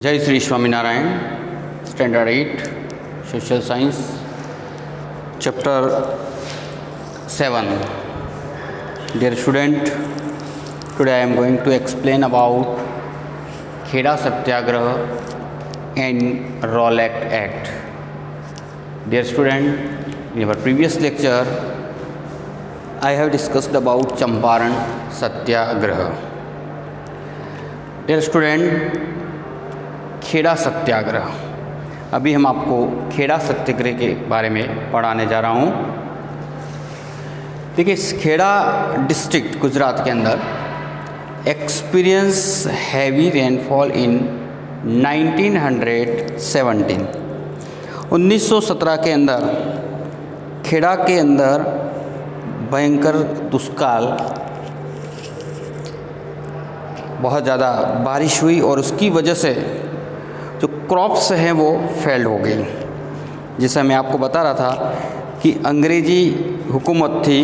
जय Shri Swaminarayan. Standard 8 social science chapter 7। Dear student, today I am going to explain about Kheda Satyagraha and Rowlatt Act. Dear student, in our previous lecture I have discussed about Champaran Satyagraha. Dear student, Kheda Satyagraha, अभी हम आपको खेड़ा सत्याग्रह के बारे में पढ़ाने जा रहा हूँ। देखिए, खेड़ा डिस्ट्रिक्ट गुजरात के अंदर एक्सपीरियंस हैवी रेनफॉल इन 1917 के अंदर खेड़ा के अंदर भयंकर दुष्काल, बहुत ज़्यादा बारिश हुई और उसकी वजह से जो क्रॉप्स हैं वो फेल्ड हो गई। जैसा मैं आपको बता रहा था कि अंग्रेज़ी हुकूमत थी,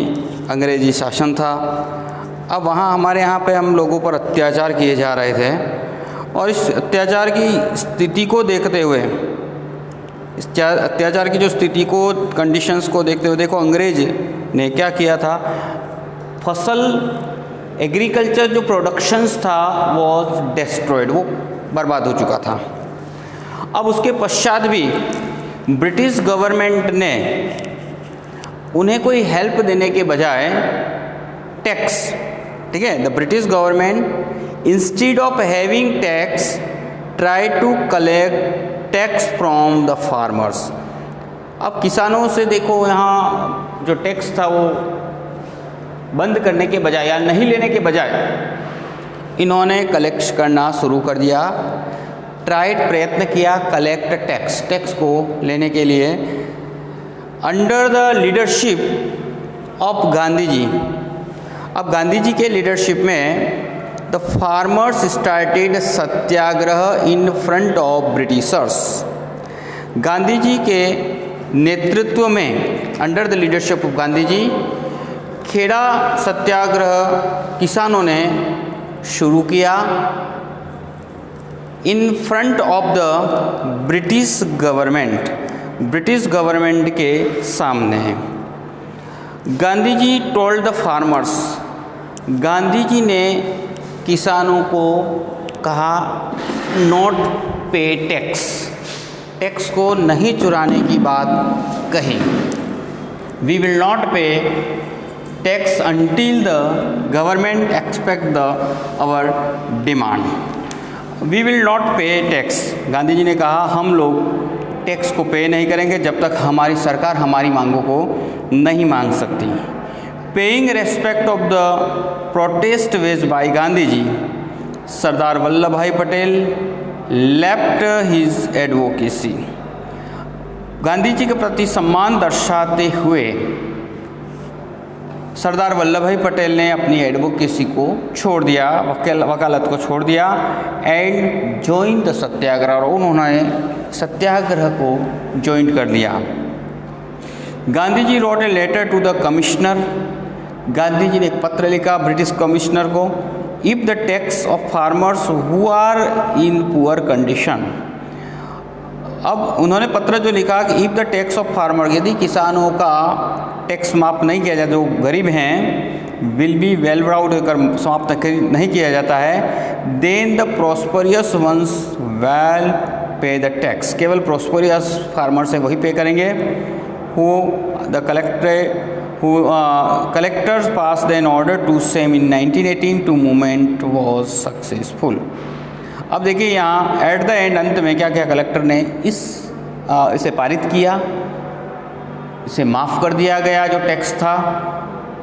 अंग्रेज़ी शासन था। अब वहाँ हमारे यहाँ पे हम लोगों पर अत्याचार किए जा रहे थे और इस अत्याचार की स्थिति को देखते हुए, इस अत्याचार की जो स्थिति को, कंडीशंस को देखते हुए, देखो अंग्रेज़ ने क्या किया था, फसल एग्रीकल्चर जो प्रोडक्शंस था वॉज डिस्ट्रॉयड, वो बर्बाद हो चुका था। अब उसके पश्चात भी ब्रिटिश गवर्नमेंट ने उन्हें कोई हेल्प देने के बजाय टैक्स, ठीक है, the British government instead of having tax try to collect tax from the farmers. अब किसानों से देखो, यहाँ जो टैक्स था वो बंद करने के बजाय या नहीं लेने के बजाय इन्होंने कलेक्ट करना शुरू कर दिया। ट्राइड, प्रयत्न किया कलेक्ट टैक्स को लेने के लिए under the leadership of Gandhi ji. अब गांधी जी के लीडरशिप में the farmers started satyagraha in front of Britishers. Gandhi ji के नेतृत्व में, under the leadership of Gandhi ji, Kheda Satyagraha किसानों ने शुरू किया in front of the British government के सामने। Gandhi ji told the farmers, Gandhi ji ने किसानों को कहा नॉट पे टैक्स को नहीं चुराने की बात कही। वी विल नॉट पे tax until the government expect our demand. We will not pay tax. Gandhi ji ने कहा हम लोग टैक्स को पे नहीं करेंगे जब तक हमारी सरकार हमारी मांगों को नहीं मांग सकती। Paying respect of the protest ways by Gandhi ji, Sardar Vallabh भाई Patel left his advocacy. Gandhi ji के प्रति सम्मान दर्शाते हुए सरदार वल्लभ भाई पटेल ने अपनी एडवोकेसी को छोड़ दिया, वकालत को छोड़ दिया एंड ज्वाइन द सत्याग्रह, और उन्होंने सत्याग्रह को ज्वाइन कर दिया। Gandhi ji wrote a letter to the commissioner, Gandhi ji ने एक पत्र लिखा ब्रिटिश कमिश्नर को, if the tax of farmers who are in poor condition. अब उन्होंने पत्र जो लिखा कि if the tax of farmer, यदि किसानों का टैक्स माफ़ नहीं किया जाए, जो गरीब हैं, विल बी वेल ब्राउड होकर समाप्त नहीं किया जाता है, then the prosperous ones well pay the tax, केवल प्रोस्परियस फार्मर से वही पे करेंगे। Who the collectors pass then order to same in 1918 to movement was successful. अब देखिए यहाँ एट द एंड, अंत में क्या क्या कलेक्टर ने इसे पारित किया, इसे माफ़ कर दिया गया जो टैक्स था,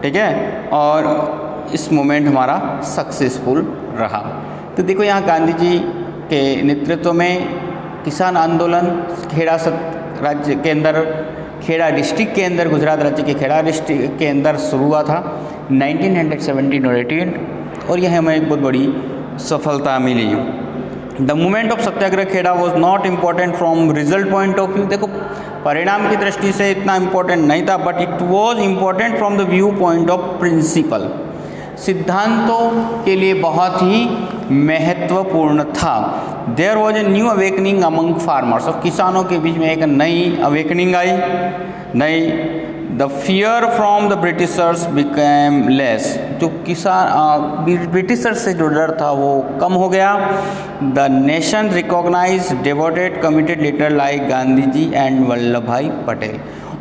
ठीक है, और इस मूवमेंट हमारा सक्सेसफुल रहा। तो देखो यहाँ गांधी जी के नेतृत्व में किसान आंदोलन खेड़ा राज्य के अंदर, खेड़ा डिस्ट्रिक्ट के अंदर, गुजरात राज्य के खेड़ा डिस्ट्रिक्ट के अंदर शुरू हुआ था 1917 और 18, और यह हमें एक बहुत बड़ी सफलता मिली। The movement of satyagraha Kheda was not important from result point of view, देखो परिणाम की दृष्टि से इतना इम्पोर्टेंट नहीं था, but it was important from the view point of principle, सिद्धांतों के लिए बहुत ही महत्वपूर्ण था। There was a new awakening among farmers, और किसानों के बीच में एक नई अवेकनिंग आई, नई। The fear from the Britishers became less, जो ब्रिटिशर्स से जो डर था वो कम हो गया। The nation recognize devoted committed leader like Gandhi ji and Vallabh भाई पटेल,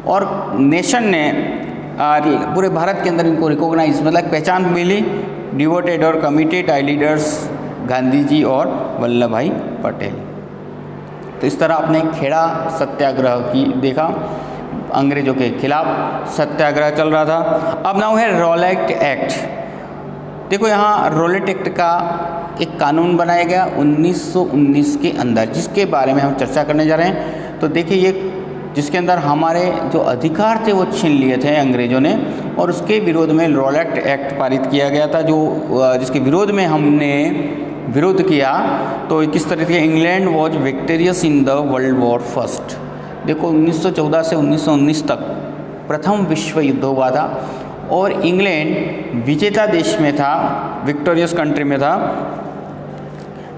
और नेशन ने पूरे भारत के अंदर इनको रिकॉग्नाइज मतलब पहचान मिली, डिवोटेड और कमिटेड लीडर्स गांधी जी और वल्लभ भाई पटेल। तो इस तरह आपने खेड़ा सत्याग्रह की देखा, अंग्रेजों के खिलाफ सत्याग्रह चल रहा था। अब नाउ है रॉलेट एक्ट। देखो यहाँ रॉलेट एक्ट का एक कानून बनाया गया 1919 के अंदर, जिसके बारे में हम चर्चा करने जा रहे हैं। तो देखिए ये जिसके अंदर हमारे जो अधिकार थे वो छीन लिए थे अंग्रेजों ने, और उसके विरोध में रॉलेट एक्ट पारित किया गया था, जो जिसके विरोध में हमने विरोध किया। तो किस तरह से England was victorious in the world war first. देखो 1914 से 1919 तक प्रथम विश्व युद्ध हुआ था, और इंग्लैंड विजेता देश में था, विक्टोरियस कंट्री में था।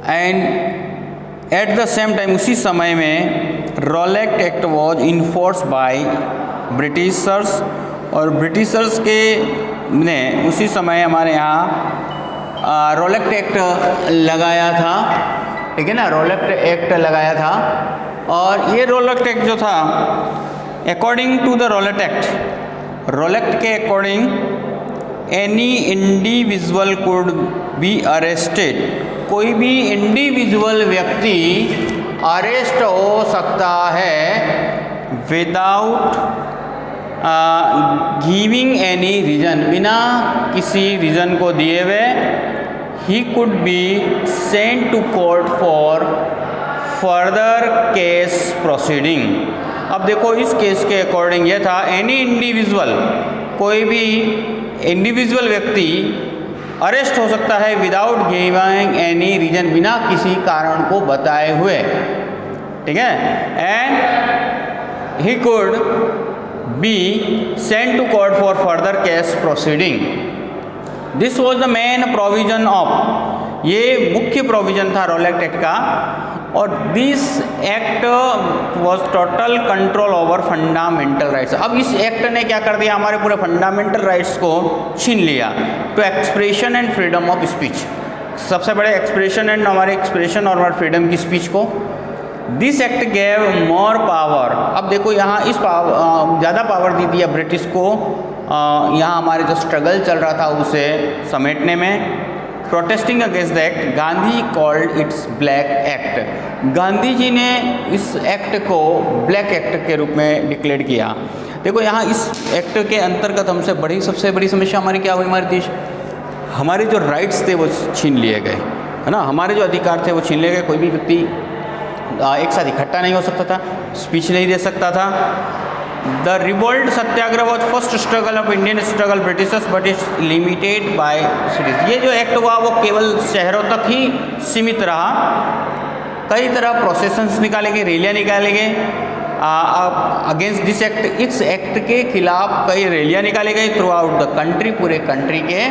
And at the same time उसी समय में Rowlatt act was enforce by Britishers, और ब्रिटिशर्स के ने उसी समय हमारे यहाँ रॉलेट एक्ट लगाया था, ठीक है ना, रॉलेट एक्ट लगाया था। और ये रॉलेट एक्ट जो था, according to the Rowlatt Act, Rowlatt के according any individual could be arrested, कोई भी इंडिविजुअल व्यक्ति अरेस्ट हो सकता है विदाउट गिविंग एनी रीजन, बिना किसी रीजन को दिए हुए। He could be sent to court for further case proceeding. अब देखो इस केस के अकॉर्डिंग ये था, एनी इंडिविजुअल, कोई भी इंडिविजुअल व्यक्ति अरेस्ट हो सकता है विदाउट गिविंग एनी रीजन, बिना किसी कारण को बताए हुए, ठीक है। And he could be sent to court for further case proceeding. This was the main provision of, ये मुख्य प्रोविजन था रॉलेट एक्ट का। और this act was total control over fundamental rights. अब इस एक्ट ने क्या कर दिया, हमारे पूरे फंडामेंटल राइट्स को छीन लिया। तो expression and freedom of speech, सबसे बड़े एक्सप्रेशन एंड हमारे एक्सप्रेशन और फ्रीडम की स्पीच को this act gave more power. अब देखो यहाँ इस ज़्यादा पावर दी दिया ब्रिटिश को, यहाँ हमारे जो स्ट्रगल चल रहा था उसे समेटने में। Protesting against the act, Gandhi called its black act. Gandhi ji ने इस एक्ट को ब्लैक एक्ट के रूप में डिक्लेयर किया। देखो यहाँ इस एक्ट के अंतर्गत हमसे सबसे बड़ी समस्या हमारी क्या हुई, हमारे देश, हमारे जो राइट्स थे वो छीन लिए गए, है ना, हमारे जो अधिकार थे वो छीन लिए गए। कोई भी व्यक्ति एक साथ इकट्ठा नहीं हो सकता था, स्पीच नहीं दे सकता था। The revolt Satyagraha was first struggle of Indian struggle Britishers but it's limited by cities. ये जो एक्ट हुआ वो केवल शहरों तक ही सीमित रहा। कई तरह प्रोसेशंस निकाले गए, रैलियाँ निकाले गए अगेंस्ट दिस एक्ट। इस एक्ट के खिलाफ कई रैलियाँ निकाली गई थ्रू आउट द कंट्री, पूरे कंट्री के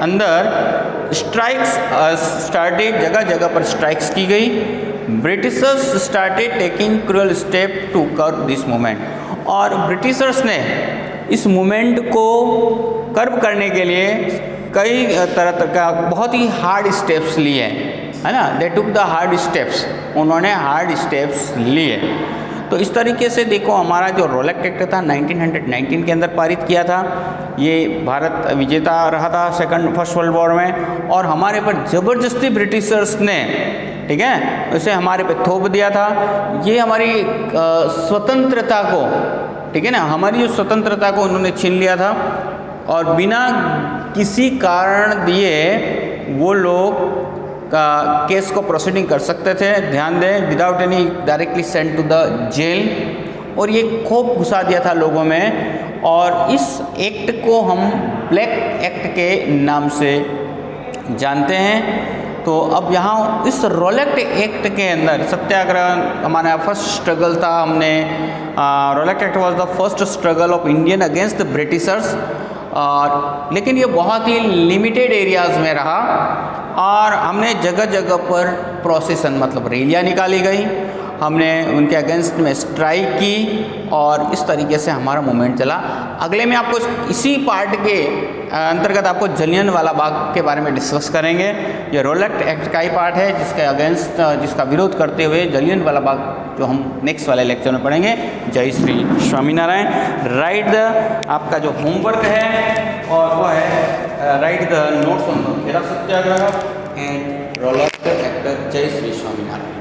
अंदर। स्ट्राइक्स स्टार्टेड, जगह जगह पर स्ट्राइक्स की गई। Britishers started taking cruel step to curb this movement, और ब्रिटिशर्स ने इस मूवमेंट को कर्ब करने के लिए कई तरह का बहुत ही हार्ड स्टेप्स लिए, है ना, दे टुक द हार्ड स्टेप्स, उन्होंने हार्ड स्टेप्स लिए। तो इस तरीके से देखो हमारा जो रॉलेट एक्ट था 1919 के अंदर पारित किया था। ये भारत विजेता रहा था फर्स्ट वर्ल्ड वॉर में, और हमारे पर ज़बरदस्ती ब्रिटिशर्स ने, ठीक है, उसे हमारे पे थोप दिया था। ये हमारी स्वतंत्रता को, ठीक है ना, हमारी जो स्वतंत्रता को उन्होंने छीन लिया था, और बिना किसी कारण दिए वो लोग का केस को प्रोसीडिंग कर सकते थे। ध्यान दें, without any directly sent to the jail, और ये खौफ घुसा दिया था लोगों में। और इस एक्ट को हम ब्लैक एक्ट के नाम से जानते हैं। तो अब यहाँ इस रॉलेट एक्ट के अंदर सत्याग्रह हमारा फर्स्ट स्ट्रगल था। हमने Rowlatt act was the first struggle of Indian against the Britishers, लेकिन ये बहुत ही लिमिटेड एरियाज़ में रहा। और हमने जगह जगह पर प्रोसेसन मतलब रैलियाँ निकाली गई, हमने उनके अगेंस्ट में स्ट्राइक की और इस तरीके से हमारा मूवमेंट चला। अगले में आपको इसी पार्ट के अंतर्गत आपको जलियांवाला बाग के बारे में डिस्कस करेंगे। ये रोलेट एक्ट का ही पार्ट है जिसके अगेंस्ट जिसका विरोध करते हुए जलियांवाला बाग जो हम नेक्स्ट वाले लेक्चर में पढ़ेंगे। जय श्री स्वामीनारायण। राइट द आपका जो होमवर्क है और वो है write the notes on the Kheda satyagraha and Rowlatt act. जय श्री स्वामीनारायण।